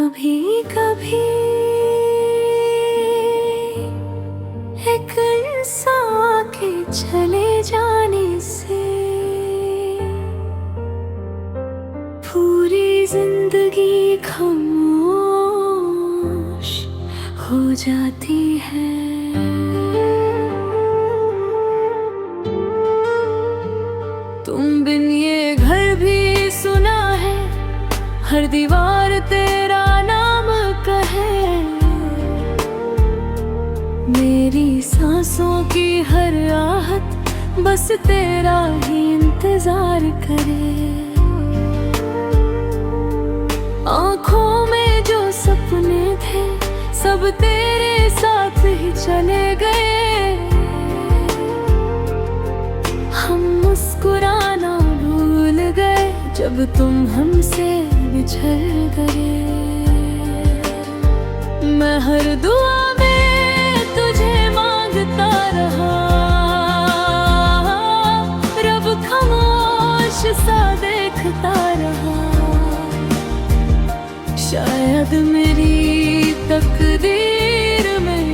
कभी कभी एक इंसान के चले जाने से पूरी जिंदगी खामोश हो जाती है। तुम बिन ये घर भी सुना है, हर दीवार तेरा नाम कहे। मेरी सांसों की हर आहट बस तेरा ही इंतजार करे। आँखों में जो सपने थे सब तेरे साथ ही चले गए। हम मुस्कुराना भूल गए जब तुम हमसे बिछड़ गए। मैं हर दुआ में तुझे मांगता रहा, रब खामोश सा देखता रहा। शायद मेरी तकदीर में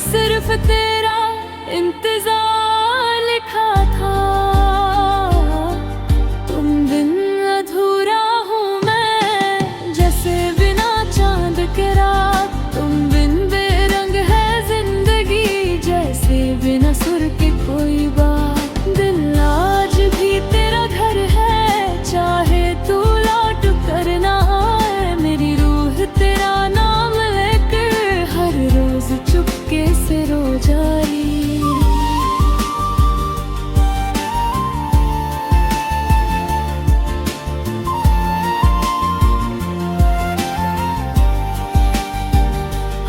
सिर्फ तेरा इंतजार लिखा था। तुम बिन अधूरा हूँ मैं, जैसे बिना चांद के रात। तुम बिन बेरंग है जिंदगी, जैसे बिना सुर के कोई बात। दिल आज भी तेरा घर है, चाहे तू लौट कर ना आए। मेरी रूह तेरा नाम लेकर हर रोज चुपके से रो जाई।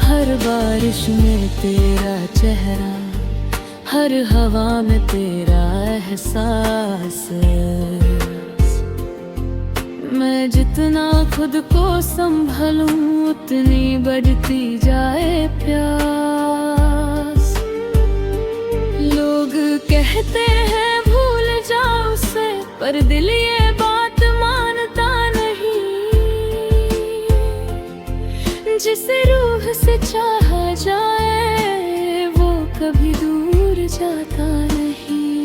हर बारिश में तेरा चेहरा, हर हवा में तेरा एहसास। मैं जितना खुद को संभालूं उतनी बढ़ती जाए प्यास। लोग कहते हैं भूल जाओ उसे, पर दिल ये बात मानता नहीं। जिसे रूह से चाहा जाए वो कभी दूर जाता नहीं।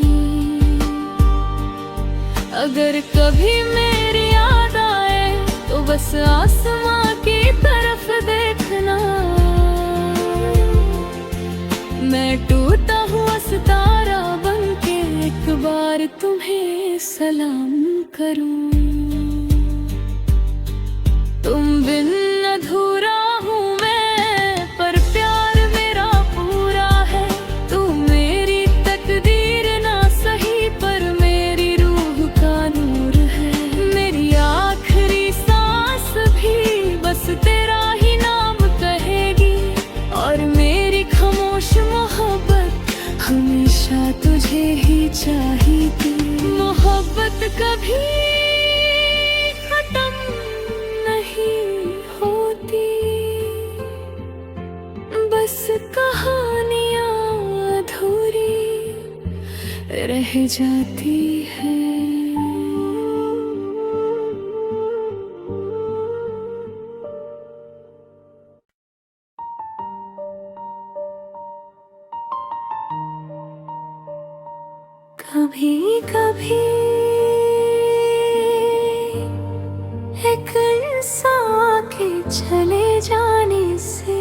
अगर कभी मेरी याद आए तो बस आसमां की तरफ देखना। मैं टूटा हुआ सितारा बनके एक बार तुम्हें सलाम करूं। तुम बिन अधूरा हूँ मैं, पर प्यार मेरा पूरा है। तू मेरी तकदीर ना सही, पर मेरी रूह का नूर है। मेरी आखिरी सांस भी बस तेरा ही नाम कहेगी, और मेरी खामोश मोहब्बत हमेशा तुझे ही चाहिए। मोहब्बत कभी खत्म नहीं होती, बस कहानियाँ अधूरी रह जाती है। कभी कभी एक इंसान के चले जाने से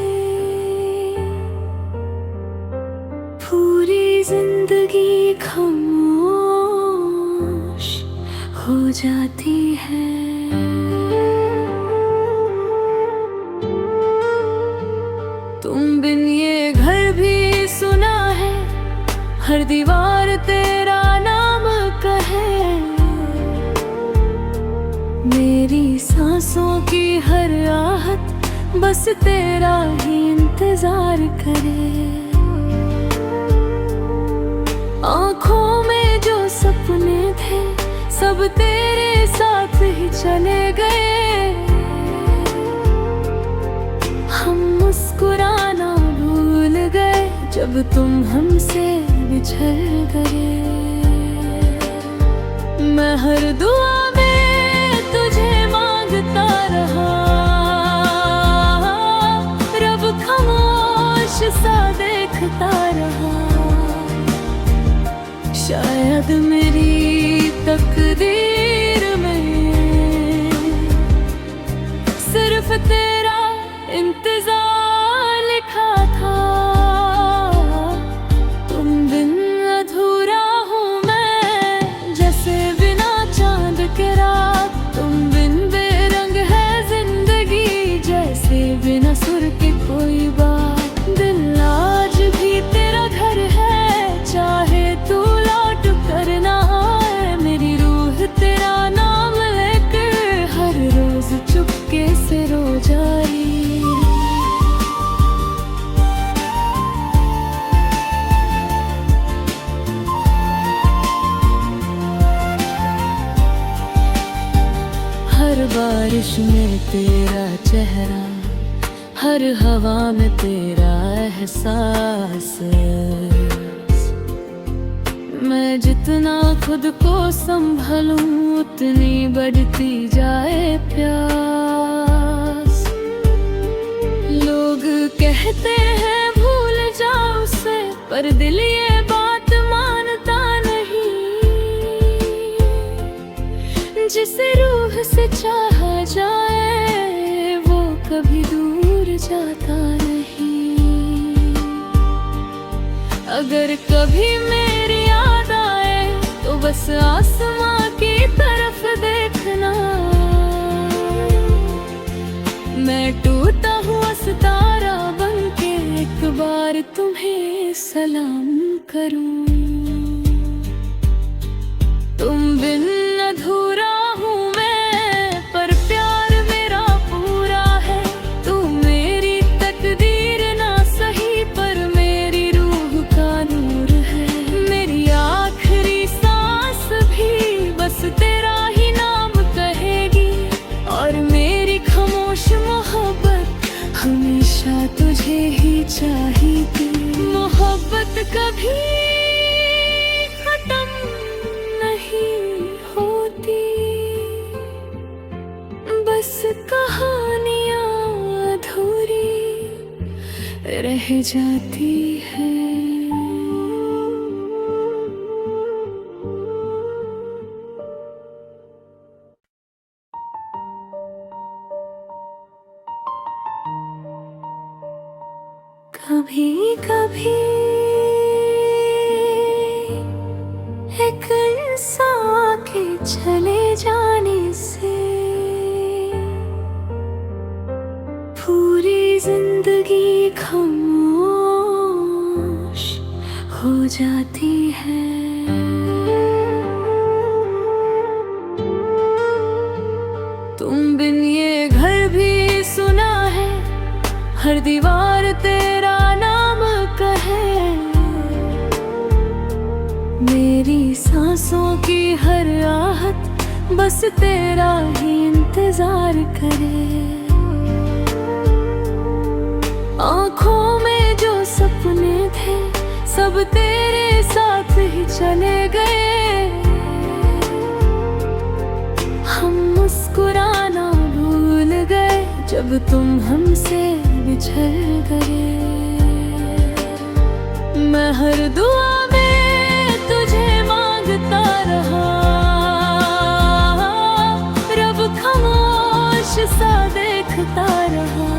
पूरी जिंदगी खामोश हो जाती है। तुम बिन ये घर भी सुना है, हर दीवार तेरा नाम कहे। मेरी सांसों की हर आहट बस तेरा ही इंतजार करे। आँखों में जो सपने थे सब तेरे साथ ही चले गए। हम मुस्कुराना भूल गए जब तुम हमसे बिछड़ गए। मैं हर दुआ में तुझे मांग देखता रहा। शायद मेरी तकदीर में सिर्फ तेरा इंतजार लिखा था। तुम बिन अधूरा हूँ मैं, जैसे बिना चांद के रात। तुम बिन बेरंग है जिंदगी, जैसे बिना सुर के कोई बात। दिल आज भी तेरा घर है, चाहे तू लौट कर ना आए। मेरी रूह तेरा नाम लेकर हर रोज चुपके से रो जाए। हर बारिश में तेरा चेहरा, हर हवा में तेरा एहसास। मैं जितना खुद को संभलूं, उतनी बढ़ती जाए प्यास। लोग कहते हैं भूल जाओ उसे, पर दिल ये बात मानता नहीं। जिसे रूह से चाहा जाए, वो कभी दूर जाता नहीं। अगर कभी मेरी याद आए, तो बस आसमां की तरफ देखना। मैं टूटा हुआ सितारा बनके एक बार तुम्हें सलाम करूं। तुम बिन अधूरा हूँ मैं, पर प्यार मेरा पूरा है। तू मेरी तकदीर ना सही, पर मेरी रूह का नूर है। मेरी आखिरी सांस भी बस तेरा ही नाम कहेगी, और मेरी खामोश मोहब्बत हमेशा तुझे ही चाहेगी। मोहब्बत कभी खत्म नहीं होती, बस कहानियां अधूरी रह जाती है। कभी कभी एक इंसान के चले जाने से पूरी जिंदगी खामोश हो जाती है। तुम बिन ये घर भी सुना है, हर दीवार तेरा नाम कहे। मेरी सांसों की हर आहट बस तेरा ही इंतजार करे। आँखों में जो सपने थे, सब तेरे साथ ही चले गए। हम मुस्कुराना भूल गए, जब तुम हमसे बिछड़ गए। मैं हर दुआ में तुझे मांगता रहा, रब खामोश सा देखता रहा।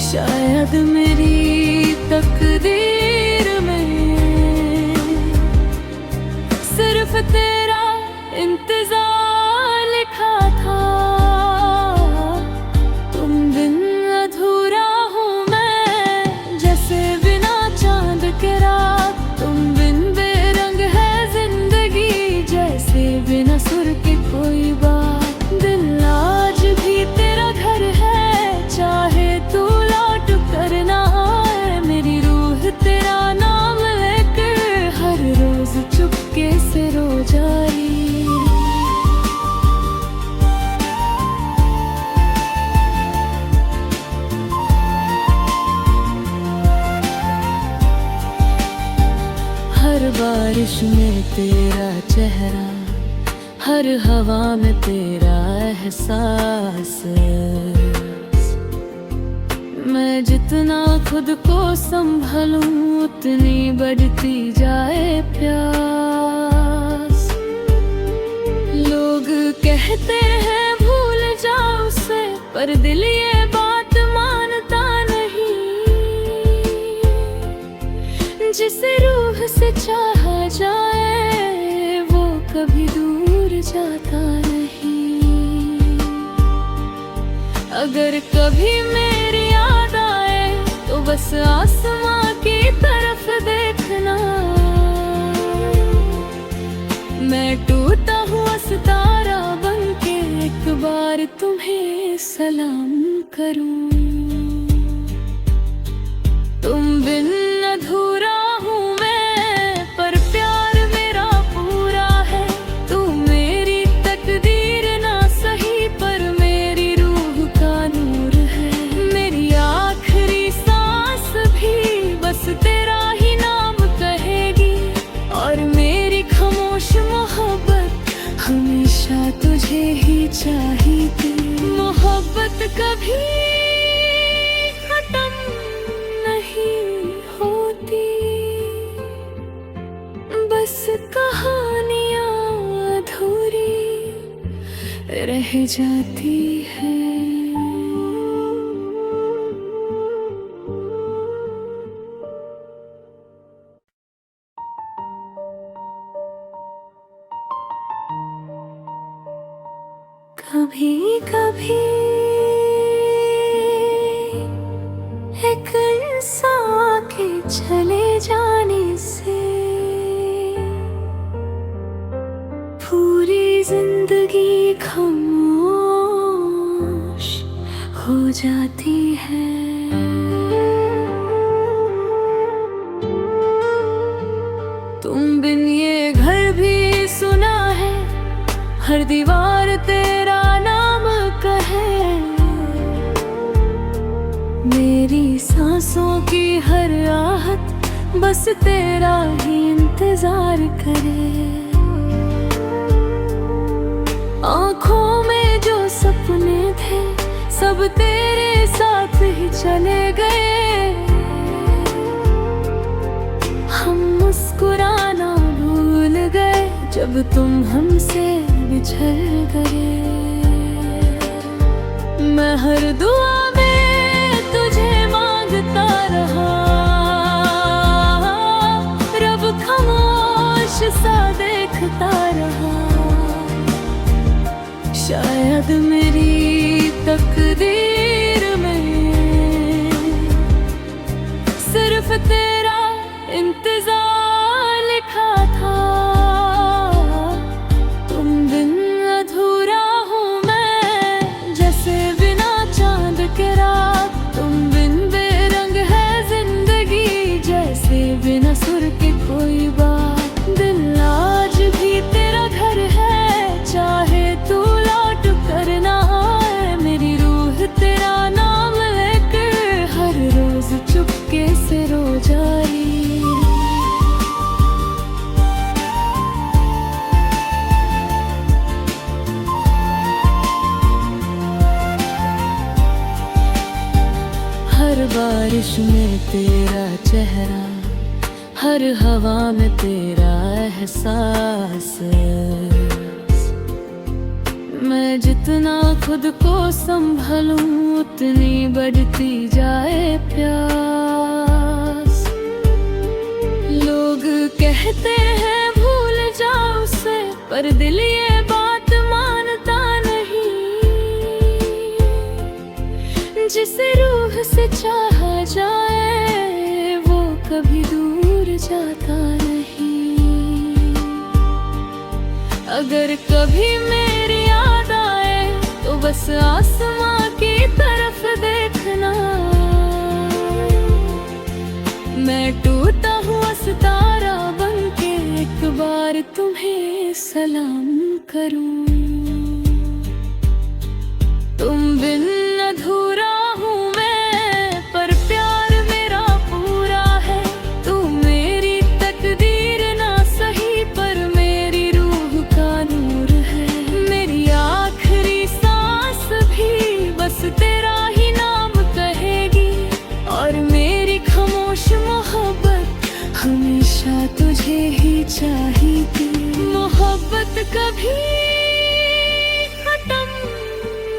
शायद मेरी तकदीर में सिर्फ तेरा इंतजार लिखा था। सुर के कोई बात। दिल आज भी तेरा घर है, चाहे तू लौट कर ना आए। मेरी रूह तेरा नाम लेकर हर रोज चुपके से रो जाए। हर बारिश में तेरा चेहरा, हर हवा में तेरा एहसास। मैं जितना खुद को संभालूं उतनी बढ़ती जाए प्यास। लोग कहते हैं भूल जाओ उसे, पर दिल ये बात मानता नहीं। जिसे रूह से चाहा जाए वो कभी दूर जाता नहीं। अगर कभी मेरी याद आए तो बस आसमां की तरफ देखना। मैं टूटा हुआ सितारा बनके एक बार तुम्हें सलाम करूं। तुम बिन अधूरा हूँ मैं, पर प्यार मेरा पूरा है। तू मेरी तकदीर ना सही, पर मेरी रूह का नूर है। मेरी आखिरी सांस भी बस तेरा ही नाम कहेगी, और मेरी खामोश मोहब्बत हमेशा तुझे ही चाहेगी। मोहब्बत कभी खत्म नहीं होती, बस कहानियां अधूरी रह जाती है। कभी कभी एक इंसान के चले जाने से पूरी जिंदगी खामोश हो जाती है। तुम बिन ये घर भी सुना है, हर दीवार तेरा नाम कहे। मेरी सांसों की हर आहट बस तेरा ही इंतजार करे। आँखों में जो सपने थे सब तेरे साथ ही चले गए। हम मुस्कुराना भूल गए जब तुम हमसे बिछड़ गए। मैं हर दुआ में तुझे मांगता रहा, रब खामोश सा देखता रहा। शायद मेरी तकदीर में सिर्फ तेरा इंतजार लिखा था। तुम बिन अधूरा हूँ मैं, जैसे बिना चांद के रात। तुम बिन बेरंग है जिंदगी, जैसे बिना सुर के कोई बात। दिल आज भी तेरा घर है, चाहे तू लौट कर ना आए। मेरी रूह तेरा नाम लेकर हर रोज चुपके से रो जाए। हर बारिश में तेरा चेहरा, हर हवा में तेरा एहसास। मैं जितना खुद को संभालूं उतनी बढ़ती जाए प्यास। लोग कहते हैं भूल जाओ उसे, पर दिल ये बात मानता नहीं। जिसे रूह से चाहा जाए वो कभी दूर जाता नहीं। अगर कभी मेरी याद आए तो बस आसमां की तरफ देखना। मैं टूटा हुआ सितारा बनके एक बार तुम्हें सलाम करूं। तुम बिन अधूरा हूँ मैं, पर प्यार मेरा पूरा है। तू मेरी तकदीर ना सही, पर मेरी रूह का नूर है। मेरी आखिरी सांस भी बस तेरा ही नाम कहेगी, हमेशा तुझे ही चाही थी। मोहब्बत कभी खत्म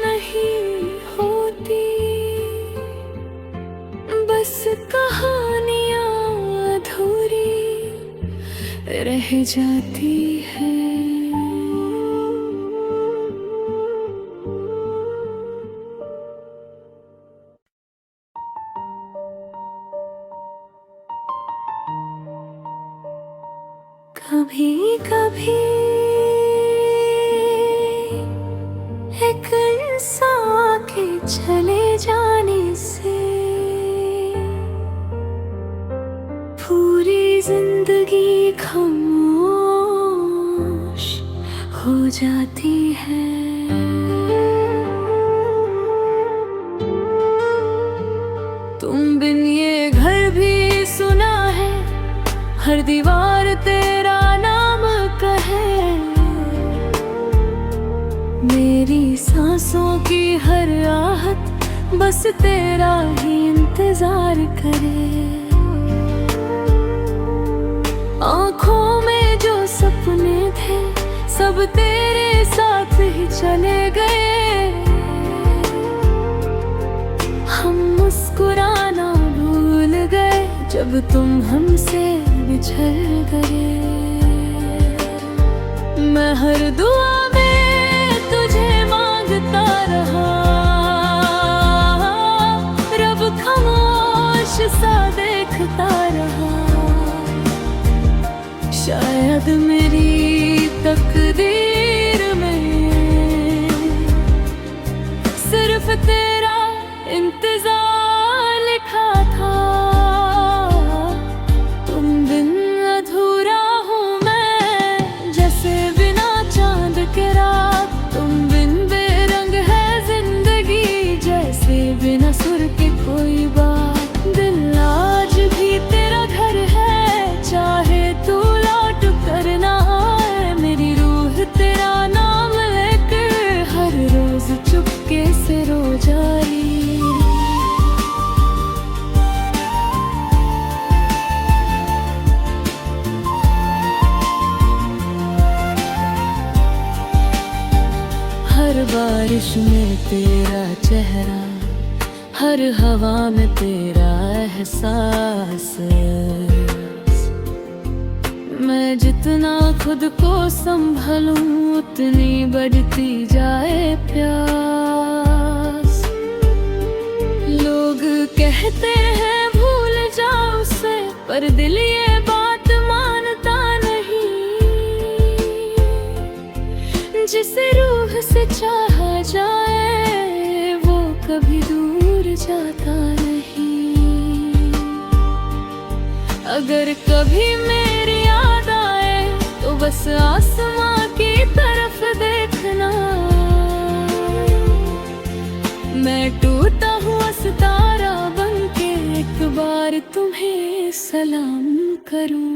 नहीं होती, बस कहानियां अधूरी रह जाती है। कभी कभी एक इंसान के चले जाने से पूरी जिंदगी खामोश हो जाती है। तुम बिन ये घर भी सुना है, हर दीवार तेरा नाम कहे। मेरी सांसों की हर आहट बस तेरा ही इंतजार करे। आँखों में जो सपने थे सब तेरे साथ ही चले गए। हम मुस्कुराना भूल गए जब तुम हमसे बिछड़ गए। मैं हर दुआ में तुझे मांगता रहा, रब खामोश सा देखता रहा। शायद मेरी तकदीर में सिर्फ तेरा इंतजार लिखा था। तुम बिन अधूरा हूँ मैं, जैसे बिना चांद के रात। तुम बिन बेरंग है जिंदगी, जैसे बिना सुर के कोई बात। दिल आज भी तेरा घर है, चाहे तू लौट कर ना आए। मेरी रूह तेरा नाम लेकर हर रोज चुपके से रो जाए। हर बारिश में तेरा चेहरा, हर हवा में तेरा एहसास। मैं जितना खुद को संभलूं उतनी बढ़ती जाए प्यास। लोग कहते हैं भूल जाओ उसे, पर दिल ये बात मानता नहीं। जिसे रूह से चाहा जाए वो कभी दूर जाता नहीं। अगर कभी मेरी याद आए तो बस आसमां की तरफ देखना। मैं टूटा हुआ सितारा बनके एक बार तुम्हें सलाम करूं।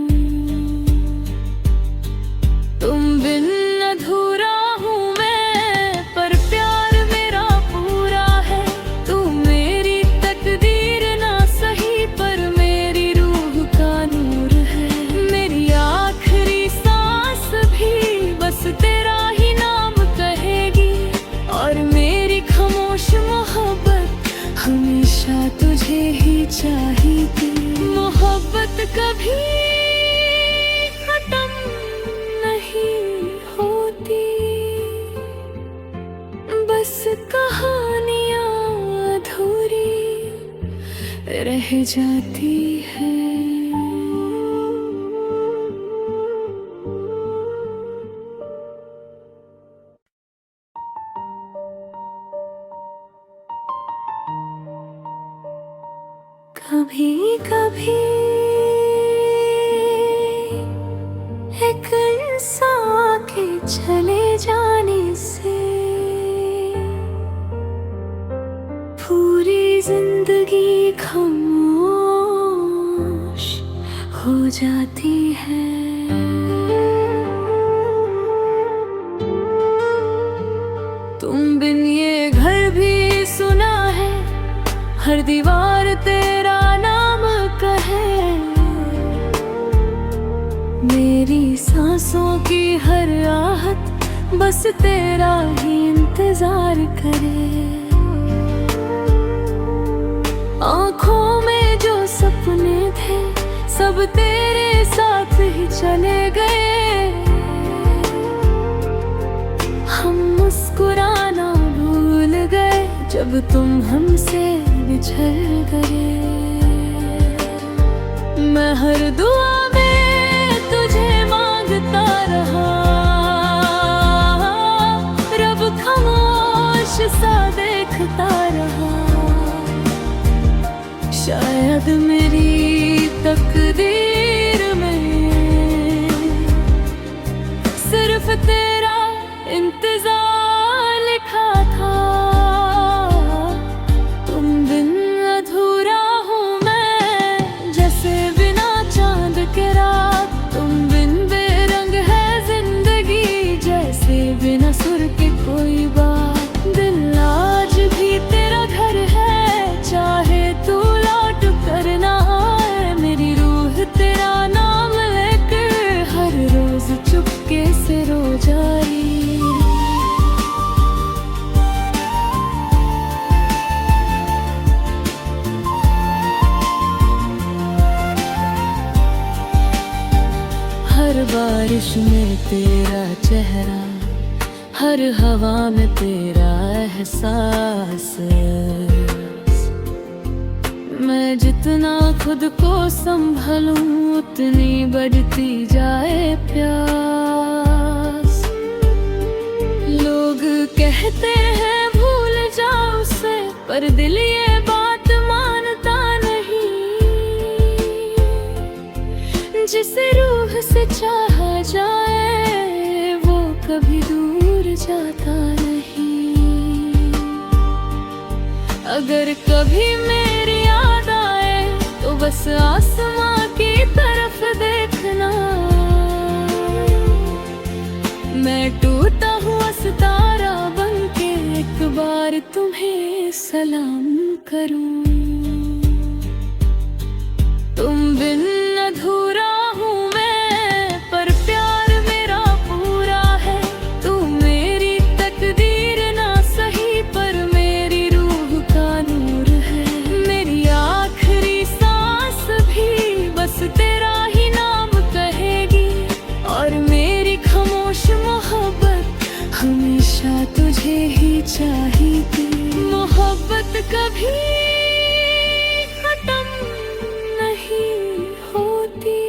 तुम बिन अधूरा हूँ मैं, पर प्यार मेरा पूरा है। तू मेरी तकदीर ना सही, पर मेरी रूह का नूर है। मेरी आखिरी सांस भी बस तेरा ही नाम कहेगी, और मेरी खामोश मोहब्बत हमेशा तुझे ही चाही थी। मोहब्बत कभी खत्म नहीं होती, बस कहानियां अधूरी रह जाती है। कभी कभी एक इंसान के चले जाने से पूरी जिंदगी खामोश हो जाती है। तुम बिन ये घर भी सुना है, हर दीवार तेरा नाम कहे। मेरी सांसों की हर आहट बस तेरा ही इंतजार करे। आँखों में जो सपने थे सब तेरे साथ ही चले गए। हम मुस्कुराना भूल गए जब तुम हमसे बिछड़ गए। मैं हर दुआ में तुझे मांगता रहा, रब खामोश सा देखता रहा। शायद मेरी तकदीर में सिर्फ तेरा इंतजार लिखा था। तुम बिन अधूरा हूँ मैं, जैसे बिना चांद के रात। तुम बिन बेरंग है जिंदगी, जैसे बिना सुर के कोई बात। दिल आज भी तेरा घर है, चाहे तू लौट कर ना आए। मेरी रूह तेरा नाम लेकर हर रोज चुपके से रो जाए। हर बारिश में तेरा चेहरा, हर हवा में तेरा एहसास। मैं जितना खुद को संभालूं उतनी बढ़ती जाए प्यास। लोग कहते हैं भूल जाओ उसे, पर दिल ये बात मानता नहीं। जिसे रूह से चाहा जाए वो कभी दूर जाता नहीं। अगर कभी मेरी याद आए तो बस आसमां की तरफ देखना। मैं टूटा हुआ सितारा बनके एक बार तुम्हें सलाम करूं। तुम बिन अधूरा हूँ मैं, पर प्यार मेरा पूरा है। तू मेरी तकदीर ना सही, पर मेरी रूह का नूर है। मेरी आखिरी सांस भी बस तेरा ही नाम कहेगी, और मेरी खामोश मोहब्बत हमेशा तुझे ही चाहेगी। मोहब्बत कभी खत्म नहीं होती,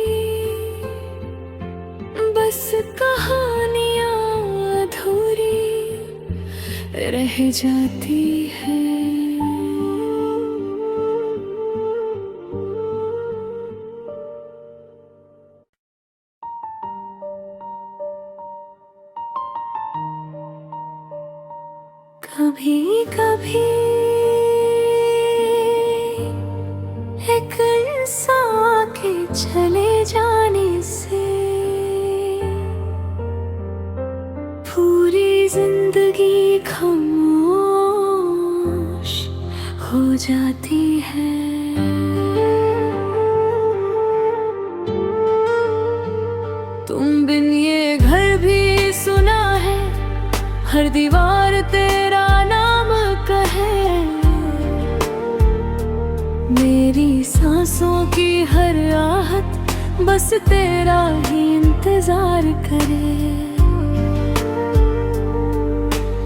बस कहानियां अधूरी रह जाती है। कभी कभी एक इंसान के चले जाने से पूरी जिंदगी खामोश हो जाती है। तुम बिन ये घर भी सुना है, हर दीवार तेरा नाम कहे। मेरी सांसों की हर आहट बस तेरा ही इंतजार करे।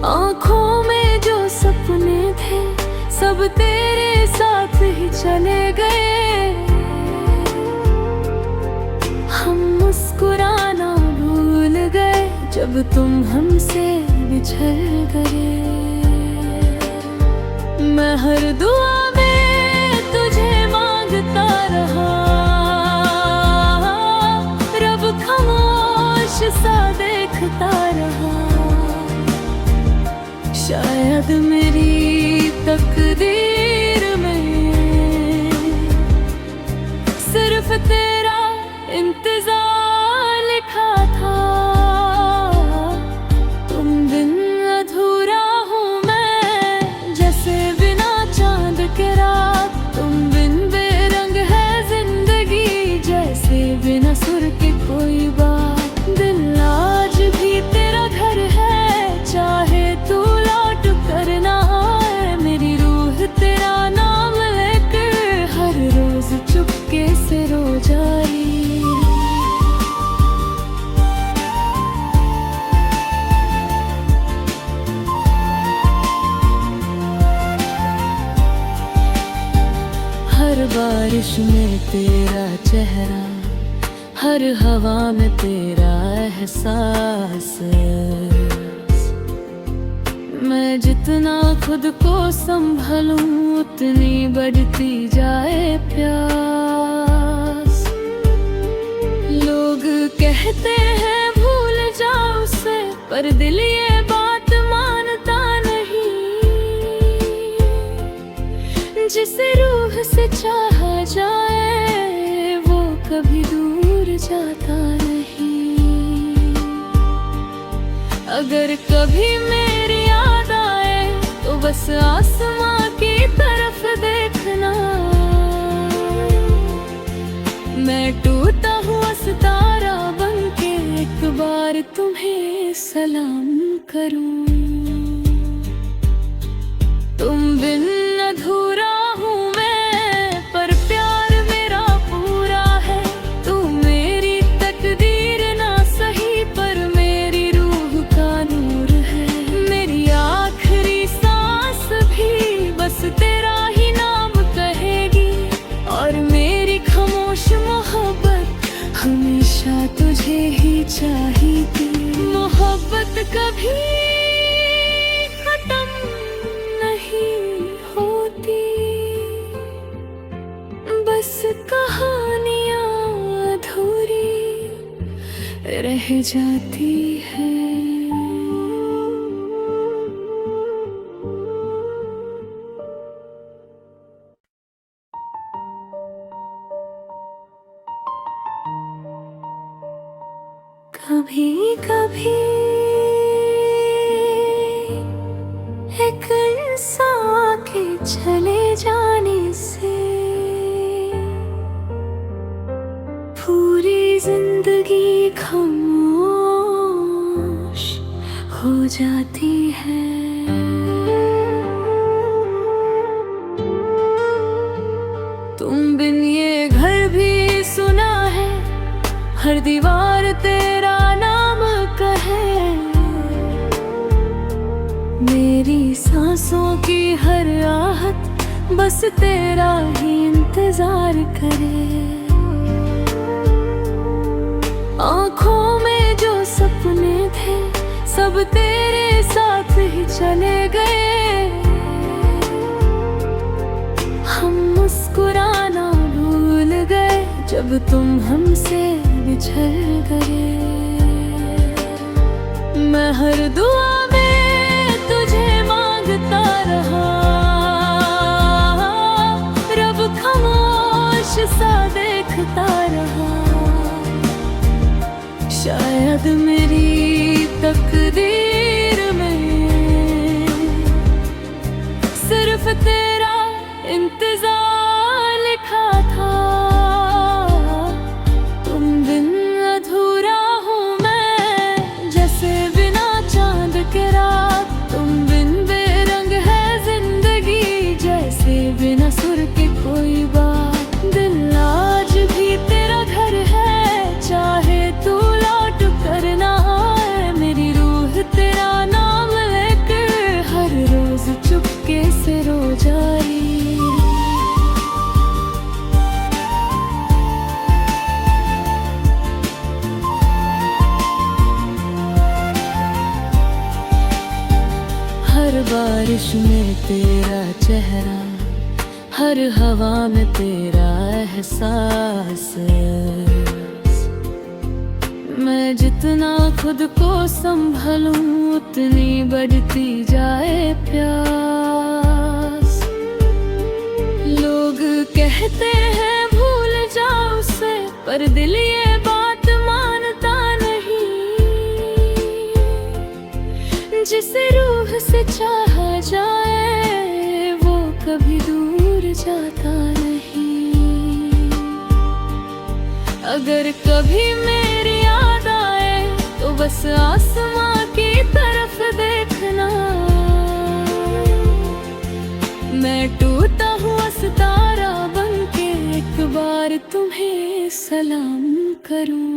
आँखों में जो सपने थे सब तेरे साथ ही चले गए। हम मुस्कुराना भूल गए जब तुम हमसे बिछड़ गए। मैं हर दुआ में तुझे मांगता रहा, रब खामोश सा देखता रहा। शायद मेरी तकदीर में सिर्फ तेरा इंतजार लिखा था। तुम बिन अधूरा हूँ मैं, जैसे बिना चांद के रात। तुम बिन बेरंग है जिंदगी, जैसे बिना सुर के कोई तेरा चेहरा, हर हवा में तेरा एहसास। मैं जितना खुद को संभलूं उतनी बढ़ती जाए प्यास। लोग कहते हैं भूल जाओ उसे, पर दिल ये बात मानता नहीं। जिसे रूह से चाहा जाए वो कभी दूर जाता नहीं। अगर कभी मेरी याद आए तो बस आसमां की तरफ देखना। मैं टूटा हुआ सितारा बनके एक बार तुम्हें सलाम करूं। तुम बिन अधूरा हूँ मैं, पर प्यार मेरा पूरा है। तू मेरी तकदीर ना सही, पर मेरी रूह का नूर है। मेरी आखिरी सांस भी बस तेरा ही नाम कहेगी, और मेरी खामोश मोहब्बत हमेशा तुझे ही चाहेगी। मोहब्बत कभी खत्म नहीं होती, बस कहानियां अधूरी रह जाती है। कभी कभी एक इंसान के चले जाने से पूरी जिंदगी खामोश हो जाती है। तुम बिन ये घर भी सुना है, हर दीवार तेरा नाम कहे। मेरी सांसों की हर आहट बस तेरा ही इंतजार करे। आँखों में जो सपने थे सब तेरे साथ ही चले गए। हम मुस्कुराना भूल गए जब तुम हमसे बिछड़ गए। मैं हर दुआ में तुझे मांगता रहा, रब खामोश सा देखता रहा। शायद मेरी तकदीर में सिर्फ तेरा इंतजार लिखा था। बिना सुर के कोई बात, दिल आज भी तेरा घर है, चाहे तू लौट कर ना आए। मेरी रूह तेरा नाम लेकर हर रोज चुपके से रो जाए। हर बारिश में तेरा चेहरा, हर हवा में तेरा एहसास। मैं जितना खुद को संभलूं उतनी बढ़ती जाए प्यास। लोग कहते हैं भूल जाओ उसे, पर दिल ये बात मानता नहीं। जिसे रूह से चाहा जाए वो कभी दूर जाता नहीं। अगर कभी मेरी याद आए तो बस आसमां की तरफ देखना। मैं टूटा हुआ सितारा बनके एक बार तुम्हें सलाम करूं।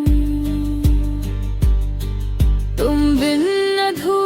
तुम बिन अधूरा